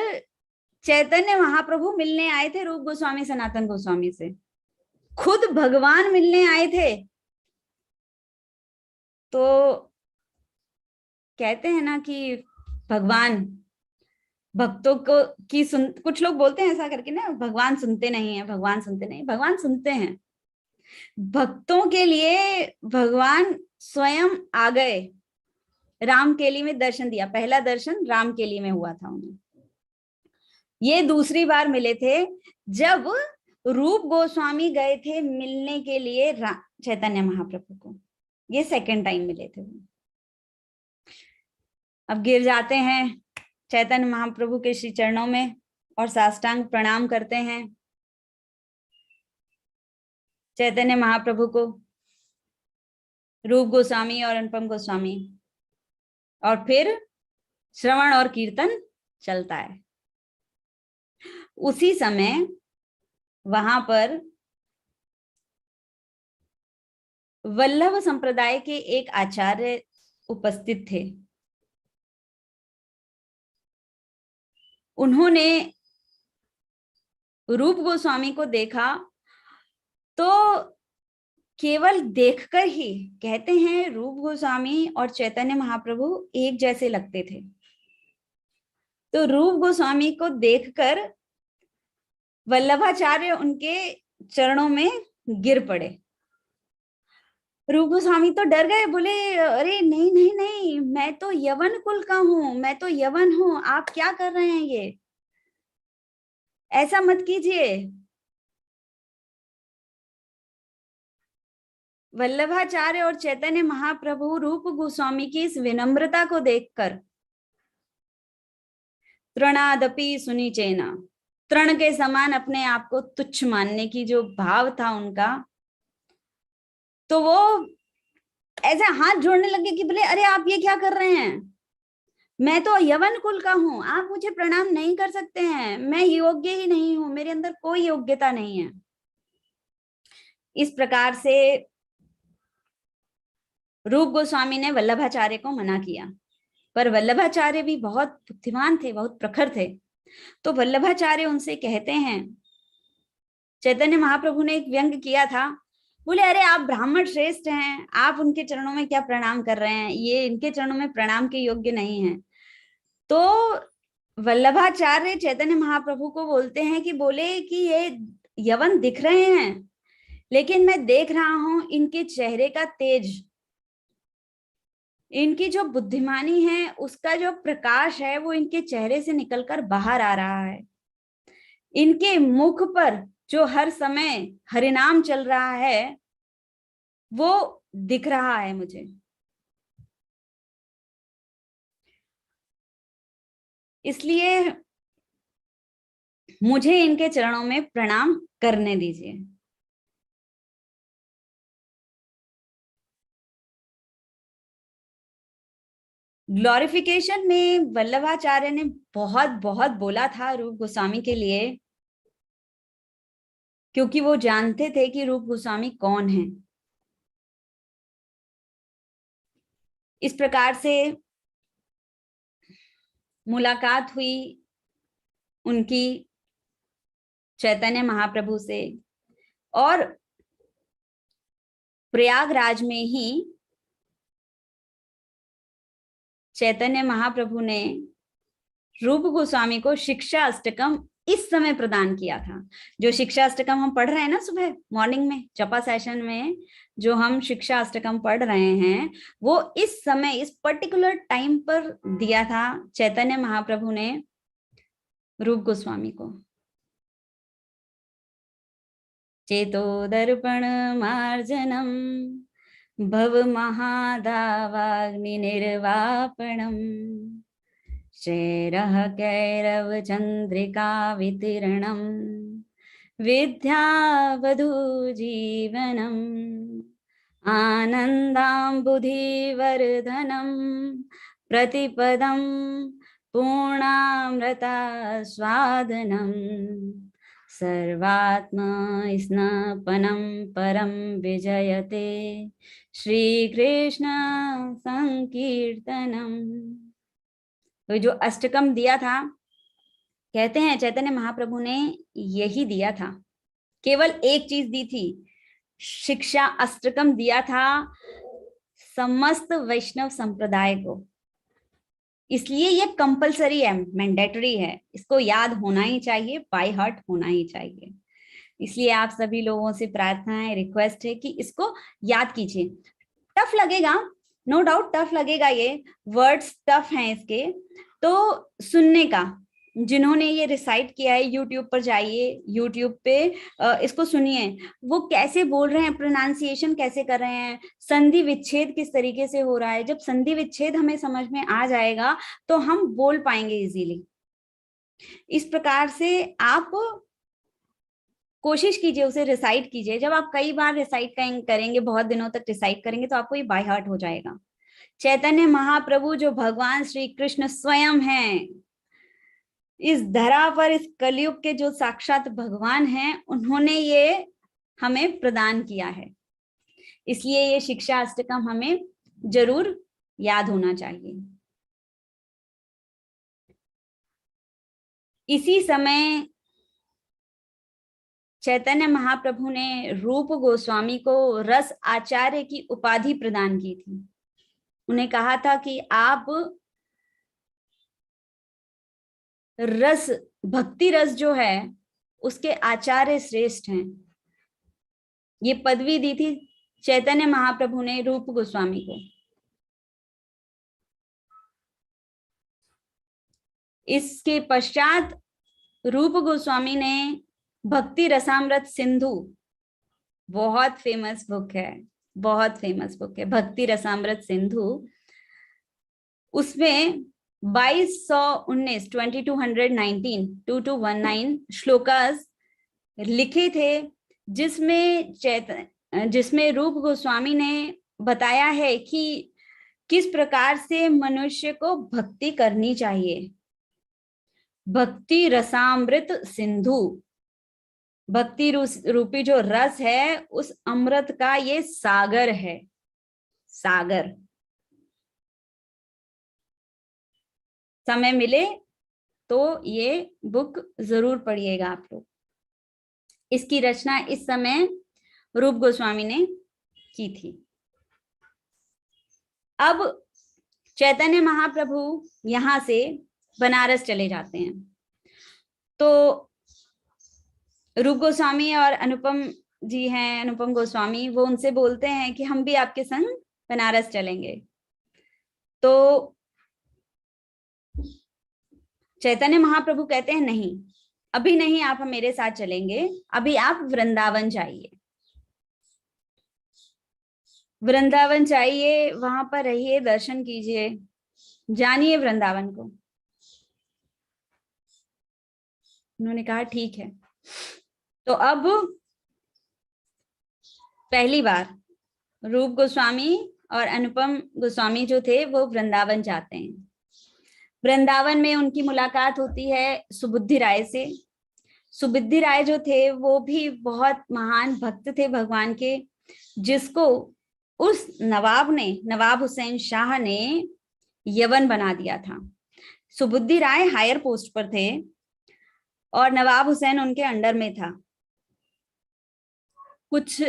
चैतन्य महाप्रभु मिलने आए थे रूप गोस्वामी सनातन गोस्वामी से, खुद भगवान मिलने आए थे। तो कहते हैं ना कि भगवान भक्तों को कुछ लोग बोलते हैं ऐसा करके ना, भगवान सुनते नहीं है, भगवान सुनते नहीं, भगवान सुनते हैं। भक्तों के लिए भगवान स्वयं आ गए, रामकेली में दर्शन दिया। पहला दर्शन रामकेली में हुआ था उन्हें। ये दूसरी बार मिले थे जब रूप गोस्वामी गए थे मिलने के लिए चैतन्य महाप्रभु को। ये सेकंड टाइम मिले थे। अब गिर जाते हैं चैतन्य महाप्रभु के श्री चरणों में और साष्टांग प्रणाम करते हैं चैतन्य महाप्रभु को। रूप गोस्वामी और अनुपम गोस्वामी, और फिर श्रवण और कीर्तन चलता है। उसी समय वहां पर वल्लभ संप्रदाय के एक आचार्य उपस्थित थे। उन्होंने रूप गोस्वामी को देखा तो केवल देखकर ही, कहते हैं रूप गोस्वामी और चैतन्य महाप्रभु एक जैसे लगते थे, तो रूप गोस्वामी को देखकर वल्लभाचार्य उनके चरणों में गिर पड़े। रूप गोस्वामी तो डर गए, बोले अरे नहीं नहीं नहीं, मैं तो यवन कुल का हूं, मैं तो यवन हूं, आप क्या कर रहे हैं, ये ऐसा मत कीजिए। वल्लभाचार्य और चैतन्य महाप्रभु रूप गोस्वामी की इस विनम्रता को देखकर तृणादपि सुनिचेना, तृण के समान अपने आप को तुच्छ मानने की जो भाव था उनका, तो वो ऐसे हाथ जोड़ने लगे कि बोले अरे आप ये क्या कर रहे हैं, मैं तो यवन कुल का हूं, आप मुझे प्रणाम नहीं कर सकते हैं, मैं योग्य ही नहीं हूं, मेरे अंदर कोई योग्यता नहीं है। इस प्रकार से रूप गोस्वामी ने वल्लभाचार्य को मना किया, पर वल्लभाचार्य भी बहुत बुद्धिमान थे, बहुत प्रखर थे। तो वल्लभाचार्य उनसे कहते हैं, चैतन्य महाप्रभु ने एक व्यंग किया था, बोले अरे आप ब्राह्मण श्रेष्ठ हैं, आप उनके चरणों में क्या प्रणाम कर रहे हैं, ये इनके चरणों में प्रणाम के योग्य नहीं है। तो वल्लभाचार्य चैतन्य महाप्रभु को बोलते हैं कि बोले कि ये यवन दिख रहे हैं, लेकिन मैं देख रहा हूं इनके चेहरे का तेज, इनकी जो बुद्धिमानी है उसका जो प्रकाश है वो इनके चेहरे से निकलकर बाहर आ रहा है, इनके मुख पर जो हर समय हरिनाम चल रहा है वो दिख रहा है मुझे, इसलिए मुझे इनके चरणों में प्रणाम करने दीजिए। ग्लोरिफिकेशन में वल्लभाचार्य ने बहुत बहुत बोला था रूप गोस्वामी के लिए, क्योंकि वो जानते थे कि रूप गोस्वामी कौन है। इस प्रकार से मुलाकात हुई उनकी चैतन्य महाप्रभु से, और प्रयागराज में ही चैतन्य महाप्रभु ने रूप गोस्वामी को शिक्षा अष्टकम इस समय प्रदान किया था। जो शिक्षा अष्टकम हम पढ़ रहे हैं ना सुबह मॉर्निंग में जपा सेशन में, जो हम शिक्षा अष्टकम पढ़ रहे हैं, वो इस समय इस पर्टिकुलर टाइम पर दिया था चैतन्य महाप्रभु ने रूप गोस्वामी को। चेतो दर्पण मार्जनम भव महादावाग्नि निर्वापणम शैरः कैरव चंद्रिका वितीर्णम विद्यावधू जीवनम आनंदाम्बुधिवर्धनम प्रतिपदम पूर्णामृता स्वादनम सर्वात्मा स्नपनम परम विजयते श्री कृष्ण संकीर्तनम। तो जो अष्टकम दिया था, कहते हैं चैतन्य महाप्रभु ने यही दिया था, केवल एक चीज दी थी, शिक्षा अष्टकम दिया था समस्त वैष्णव संप्रदाय को, इसलिए ये कंपलसरी है, मैंडेटरी है, इसको याद होना ही चाहिए, बाय हार्ट होना ही चाहिए। इसलिए आप सभी लोगों से प्रार्थना है, रिक्वेस्ट है कि इसको याद कीजिए। टफ लगेगा, नो डाउट टफ लगेगा, ये वर्ड्स टफ हैं इसके, तो सुनने का, जिन्होंने ये रिसाइट किया है यूट्यूब पर जाइए, यूट्यूब पे इसको सुनिए, वो कैसे बोल रहे हैं, प्रोनाउंसिएशन कैसे कर रहे हैं, संधि विच्छेद किस तरीके से हो रहा है। जब संधि विच्छेद हमें समझ में आ जाएगा तो हम बोल पाएंगे इजीली। इस प्रकार से आप कोशिश कीजिए, उसे रिसाइट कीजिए। जब आप कई बार रिसाइट करेंगे, बहुत दिनों तक रिसाइट करेंगे, तो आपको ये बाय हार्ट हो जाएगा। चैतन्य महाप्रभु जो भगवान श्री कृष्ण स्वयं हैं, इस धरा पर, इस कलयुग के जो साक्षात भगवान हैं, उन्होंने ये हमें प्रदान किया है। इसलिए ये शिक्षा अष्टकम हमें जरूर याद होना चाहिए। इसी समय चैतन्य महाप्रभु ने रूप गोस्वामी को रस आचार्य की उपाधि प्रदान की थी। उन्हें कहा था कि आप रस, भक्ति रस जो है उसके आचार्य श्रेष्ठ हैं। ये पदवी दी थी चैतन्य महाप्रभु ने रूप गोस्वामी को। इसके पश्चात रूप गोस्वामी ने भक्ति रसामृत सिंधु, बहुत फेमस बुक है, बहुत फेमस बुक है भक्ति रसामृत सिंधु, उसमें 2219 श्लोकास लिखे थे, जिसमें रूप गोस्वामी ने बताया है कि किस प्रकार से मनुष्य को भक्ति करनी चाहिए। भक्ति रसामृत सिंधु, भक्ति रूपी जो रस है, उस अमृत का ये सागर है, सागर। समय मिले तो ये बुक जरूर पढ़िएगा आप लोग। इसकी रचना इस समय रूप गोस्वामी ने की थी। अब चैतन्य महाप्रभु यहां से बनारस चले जाते हैं, तो रूप गोस्वामी और अनुपम जी हैं, अनुपम गोस्वामी, वो उनसे बोलते हैं कि हम भी आपके संग बनारस चलेंगे। तो चैतन्य महाप्रभु कहते हैं नहीं, अभी नहीं, आप मेरे साथ चलेंगे, अभी आप वृंदावन जाइए, वृंदावन जाइए, वहां पर रहिए, दर्शन कीजिए, जानिए वृंदावन को। उन्होंने कहा ठीक है। तो अब पहली बार रूप गोस्वामी और अनुपम गोस्वामी जो थे वो वृंदावन जाते हैं। वृंदावन में उनकी मुलाकात होती है सुबुद्धि राय से। सुबुद्धि राय जो थे वो भी बहुत महान भक्त थे भगवान के, जिसको उस नवाब हुसैन शाह ने यवन बना दिया था। सुबुद्धि राय हायर पोस्ट पर थे और नवाब हुसैन उनके अंडर में था। कुछ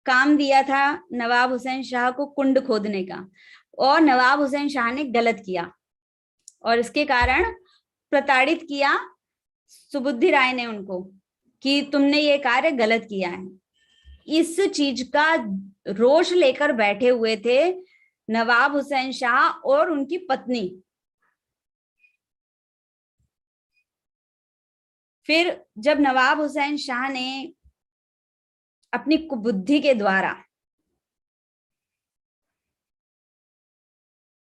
काम दिया था नवाब हुसैन शाह को कुंड खोदने का, और नवाब हुसैन शाह ने गलत किया और इसके कारण प्रताड़ित किया सुबुद्धि राय ने उनको कि तुमने ये कार्य गलत किया है। इस चीज का रोष लेकर बैठे हुए थे नवाब हुसैन शाह और उनकी पत्नी। फिर जब नवाब हुसैन शाह ने अपनी कुबुद्धि के द्वारा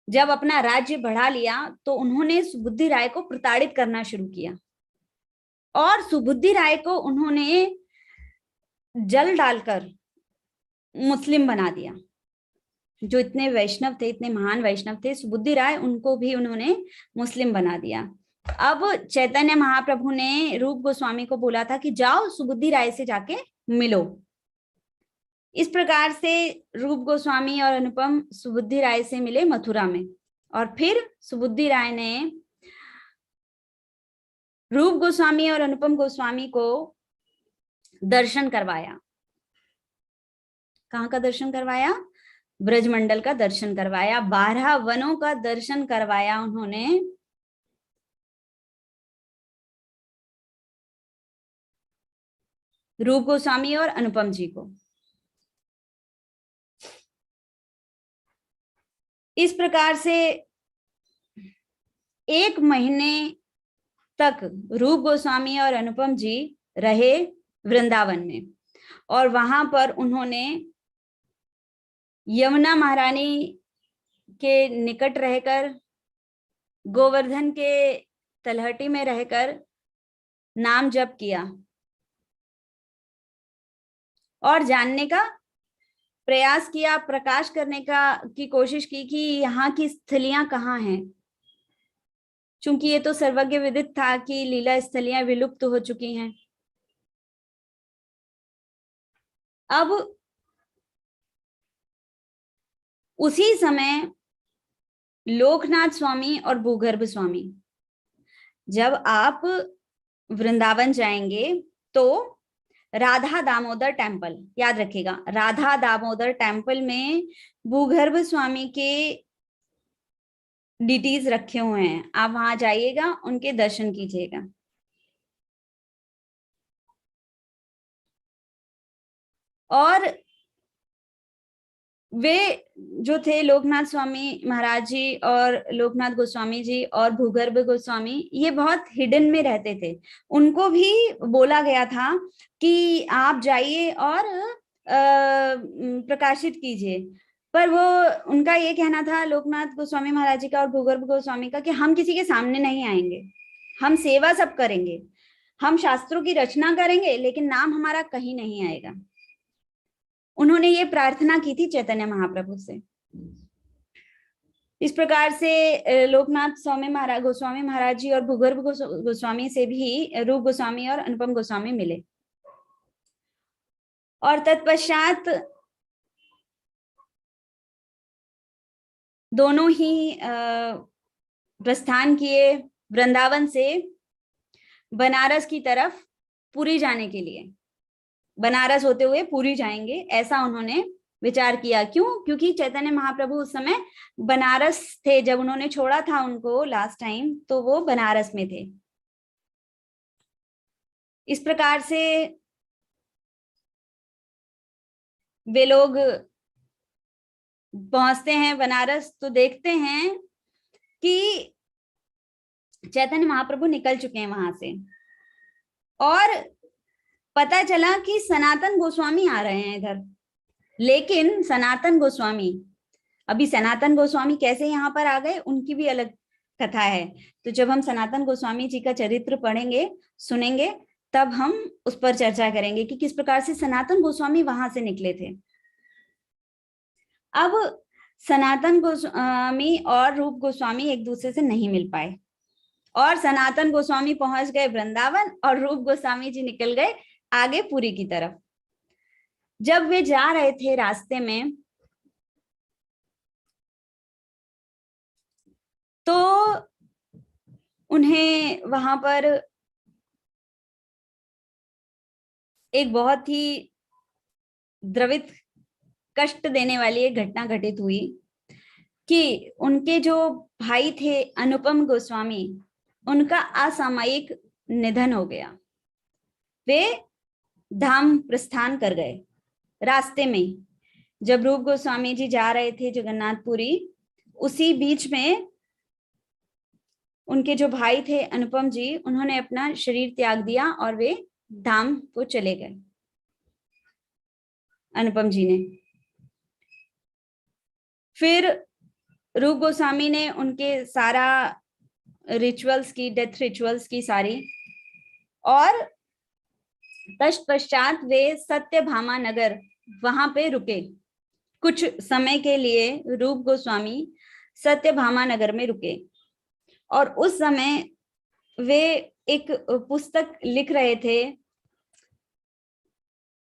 जब अपना राज्य बढ़ा लिया, तो उन्होंने सुबुद्धि राय को प्रताड़ित करना शुरू किया और सुबुद्धि राय को उन्होंने जल डालकर मुस्लिम बना दिया। जो इतने वैष्णव थे, इतने महान वैष्णव थे सुबुद्धि राय, उनको भी उन्होंने मुस्लिम बना दिया। अब चैतन्य महाप्रभु ने रूप गोस्वामी को बोला था कि जाओ सुबुद्धि राय से जाके मिलो। इस प्रकार से रूप गोस्वामी और अनुपम सुबुद्धि राय से मिले मथुरा में, और फिर सुबुद्धि राय ने रूप गोस्वामी और अनुपम गोस्वामी को दर्शन करवाया। कहाँ का दर्शन करवाया? ब्रजमंडल का दर्शन करवाया, 12 वनों का दर्शन करवाया उन्होंने। रूप गोस्वामी और अनुपम जी को। इस प्रकार से 1 महीने तक रूप गोस्वामी और अनुपम जी रहे वृंदावन में, और वहां पर उन्होंने यमुना महारानी के निकट रहकर, गोवर्धन के तलहटी में रहकर नाम जप किया। और जानने का प्रयास किया, प्रकाश करने की कोशिश की कि यहाँ की स्थलियां कहाँ हैं। चूंकि ये तो सर्वज्ञ विदित था कि लीला स्थलियां विलुप्त हो चुकी हैं। अब उसी समय लोकनाथ स्वामी और भूगर्भ स्वामी, जब आप वृंदावन जाएंगे तो राधा दामोदर टेम्पल, याद रखिएगा, राधा दामोदर टेम्पल में भूगर्भ स्वामी के डिटीज रखे हुए हैं। आप वहां जाइएगा, उनके दर्शन कीजिएगा। और वे जो थे लोकनाथ स्वामी महाराज जी और लोकनाथ गोस्वामी जी और भूगर्भ गोस्वामी, ये बहुत हिडन में रहते थे। उनको भी बोला गया था कि आप जाइए और प्रकाशित कीजिए, पर वो, उनका ये कहना था लोकनाथ गोस्वामी महाराज जी का और भूगर्भ गोस्वामी का कि हम किसी के सामने नहीं आएंगे, हम सेवा सब करेंगे, हम शास्त्रों की रचना करेंगे, लेकिन नाम हमारा कहीं नहीं आएगा। उन्होंने ये प्रार्थना की थी चैतन्य महाप्रभु से। इस प्रकार से लोकनाथ स्वामी महाराज, गोस्वामी महाराज जी और भूगर्भ गोस्वामी से भी रूप गोस्वामी और अनुपम गोस्वामी मिले। और तत्पश्चात दोनों ही प्रस्थान किए वृंदावन से बनारस की तरफ, पुरी जाने के लिए। बनारस होते हुए पुरी जाएंगे, ऐसा उन्होंने विचार किया। क्यों? क्योंकि चैतन्य महाप्रभु उस समय बनारस थे, जब उन्होंने छोड़ा था उनको लास्ट टाइम, तो वो बनारस में थे। इस प्रकार से वे लोग पहुंचते हैं बनारस, तो देखते हैं कि चैतन्य महाप्रभु निकल चुके हैं वहां से, और पता चला कि सनातन गोस्वामी आ रहे हैं इधर। लेकिन सनातन गोस्वामी, अभी सनातन गोस्वामी कैसे यहाँ पर आ गए, उनकी भी अलग कथा है। तो जब हम सनातन गोस्वामी जी का चरित्र पढ़ेंगे, सुनेंगे, तब हम उस पर चर्चा करेंगे कि किस प्रकार से सनातन गोस्वामी वहां से निकले थे। अब सनातन गोस्वामी और रूप गोस्वामी एक दूसरे से नहीं मिल पाए, और सनातन गोस्वामी पहुंच गए वृंदावन और रूप गोस्वामी जी निकल गए आगे पुरी की तरफ। जब वे जा रहे थे रास्ते में, तो उन्हें वहां पर एक बहुत ही द्रवित, कष्ट देने वाली एक घटना घटित हुई कि उनके जो भाई थे अनुपम गोस्वामी, उनका असामयिक निधन हो गया। वे धाम प्रस्थान कर गए। रास्ते में जब रूप गोस्वामी जी जा रहे थे जगन्नाथपुरी, उसी बीच में उनके जो भाई थे अनुपम जी, उन्होंने अपना शरीर त्याग दिया और वे धाम को चले गए, अनुपम जी ने। फिर रूप गोस्वामी ने उनके सारा रिचुअल्स की, डेथ रिचुअल्स की सारी, और तत्पश्चात वे सत्यभामा नगर वहां पे रुके। कुछ समय के लिए रूप गोस्वामी सत्यभामा नगर में रुके, और उस समय वे एक पुस्तक लिख रहे थे,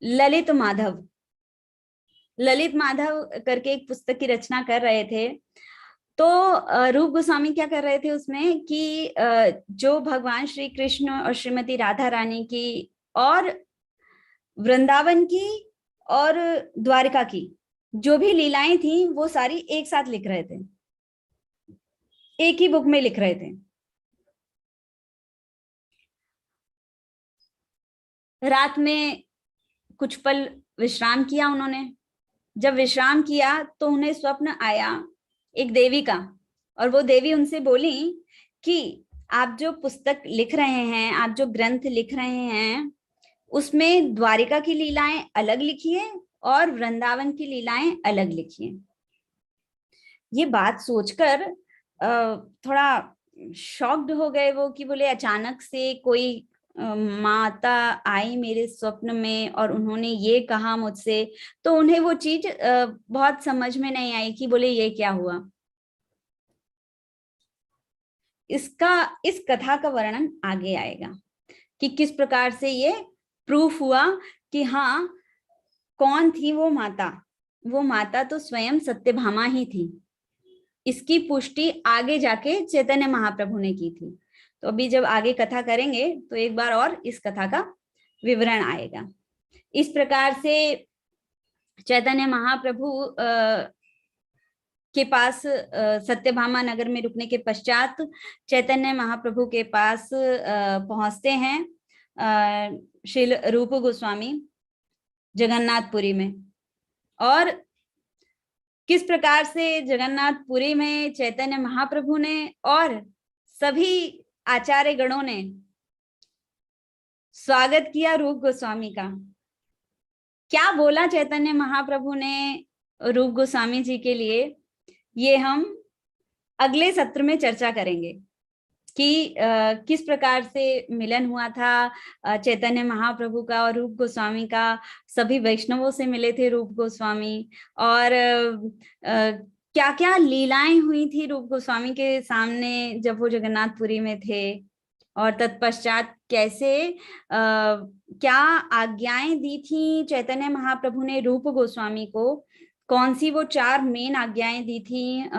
ललित माधव, ललित माधव करके एक पुस्तक की रचना कर रहे थे। तो रूप गोस्वामी क्या कर रहे थे उसमें कि जो भगवान श्री कृष्ण और श्रीमती राधा रानी की और वृंदावन की और द्वारिका की जो भी लीलाएं थी, वो सारी एक साथ लिख रहे थे, एक ही बुक में लिख रहे थे। रात में कुछ पल विश्राम किया उन्होंने। जब विश्राम किया तो उन्हें स्वप्न आया एक देवी का, और वो देवी उनसे बोली कि आप जो पुस्तक लिख रहे हैं, आप जो ग्रंथ लिख रहे हैं, उसमें द्वारिका की लीलाएं अलग लिखिए और वृंदावन की लीलाएं अलग लिखिए। ये बात सोचकर थोड़ा शॉक्ड हो गए वो, कि बोले अचानक से कोई माता आई मेरे स्वप्न में और उन्होंने ये कहा मुझसे, तो उन्हें वो चीज बहुत समझ में नहीं आई कि बोले ये क्या हुआ। इस कथा का वर्णन आगे आएगा कि किस प्रकार से ये प्रूफ हुआ कि हाँ, कौन थी वो माता। वो माता तो स्वयं सत्यभामा ही थी। इसकी पुष्टि आगे जाके चैतन्य महाप्रभु ने की थी। तो अभी जब आगे कथा करेंगे तो एक बार और इस कथा का विवरण आएगा। इस प्रकार से चैतन्य महाप्रभु के पास सत्यभामा नगर में रुकने के पश्चात चैतन्य महाप्रभु के पास पहुंचते हैं श्रील रूप गोस्वामी जगन्नाथपुरी में। और किस प्रकार से जगन्नाथपुरी में चैतन्य महाप्रभु ने और सभी आचार्य गणों ने स्वागत किया रूप गोस्वामी का। क्या बोला चैतन्य महाप्रभु ने रूप गोस्वामी जी के लिए, ये हम अगले सत्र में चर्चा करेंगे कि किस प्रकार से मिलन हुआ था चैतन्य महाप्रभु का और रूप गोस्वामी का। सभी वैष्णवों से मिले थे रूप गोस्वामी, और क्या क्या लीलाएं हुई थी रूप गोस्वामी के सामने जब वो जगन्नाथपुरी में थे, और तत्पश्चात कैसे क्या आज्ञाएं दी थी चैतन्य महाप्रभु ने रूप गोस्वामी को। कौन सी वो 4 मेन आज्ञाएं दी थी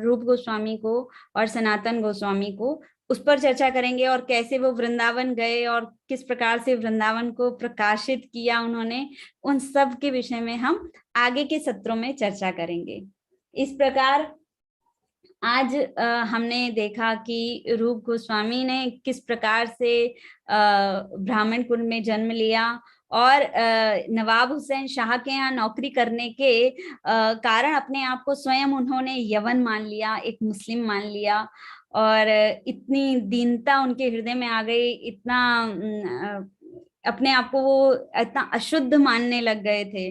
रूप गोस्वामी को और सनातन गोस्वामी को, उस पर चर्चा करेंगे। और कैसे वो वृंदावन गए और किस प्रकार से वृंदावन को प्रकाशित किया उन्होंने, उन सब के विषय में हम आगे के सत्रों में चर्चा करेंगे। इस प्रकार आज हमने देखा कि रूप गोस्वामी ने किस प्रकार से ब्राह्मण कुल में जन्म लिया और नवाब हुसैन शाह के यहाँ नौकरी करने के कारण अपने आप को स्वयं उन्होंने यवन मान लिया, एक मुस्लिम मान लिया, और इतनी दीनता उनके हृदय में आ गई, इतना अपने आप को वो इतना अशुद्ध मानने लग गए थे।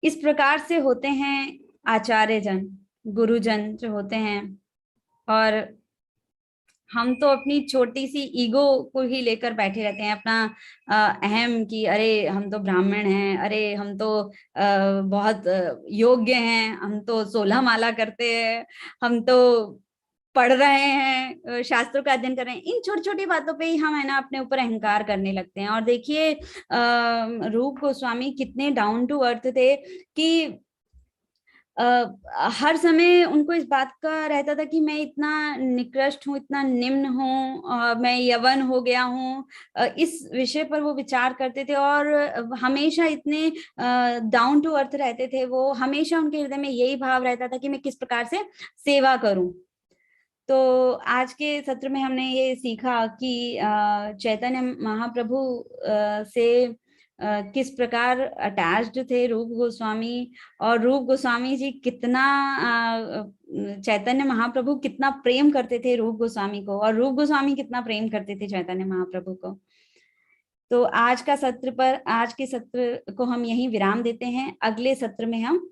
इस प्रकार से होते हैं आचार्य जन, गुरुजन जो होते हैं। और हम तो अपनी छोटी सी ईगो को ही लेकर बैठे रहते हैं, अपना अहम कि अरे हम तो ब्राह्मण हैं, अरे हम तो बहुत योग्य हैं, हम तो 16 माला करते हैं, हम तो पढ़ रहे हैं, शास्त्रों का अध्ययन कर रहे हैं। इन छोटी छोटी बातों पे ही हम है ना अपने ऊपर अहंकार करने लगते हैं। और देखिए रूप गोस्वामी कितने डाउन टू अर्थ थे कि हर समय उनको इस बात का रहता था कि मैं इतना निकृष्ट हूँ, इतना निम्न हूँ, मैं यवन हो गया हूँ। इस विषय पर वो विचार करते थे और हमेशा इतने डाउन टू अर्थ रहते थे। वो हमेशा उनके हृदय में यही भाव रहता था कि मैं किस प्रकार से सेवा करूं। तो आज के सत्र में हमने ये सीखा कि चैतन्य महाप्रभु से किस प्रकार अटैच्ड थे रूप गोस्वामी, और रूप गोस्वामी जी कितना चैतन्य महाप्रभु कितना प्रेम करते थे रूप गोस्वामी को, और रूप गोस्वामी कितना प्रेम करते थे चैतन्य महाप्रभु को। तो आज के सत्र को हम यहीं विराम देते हैं। अगले सत्र में हम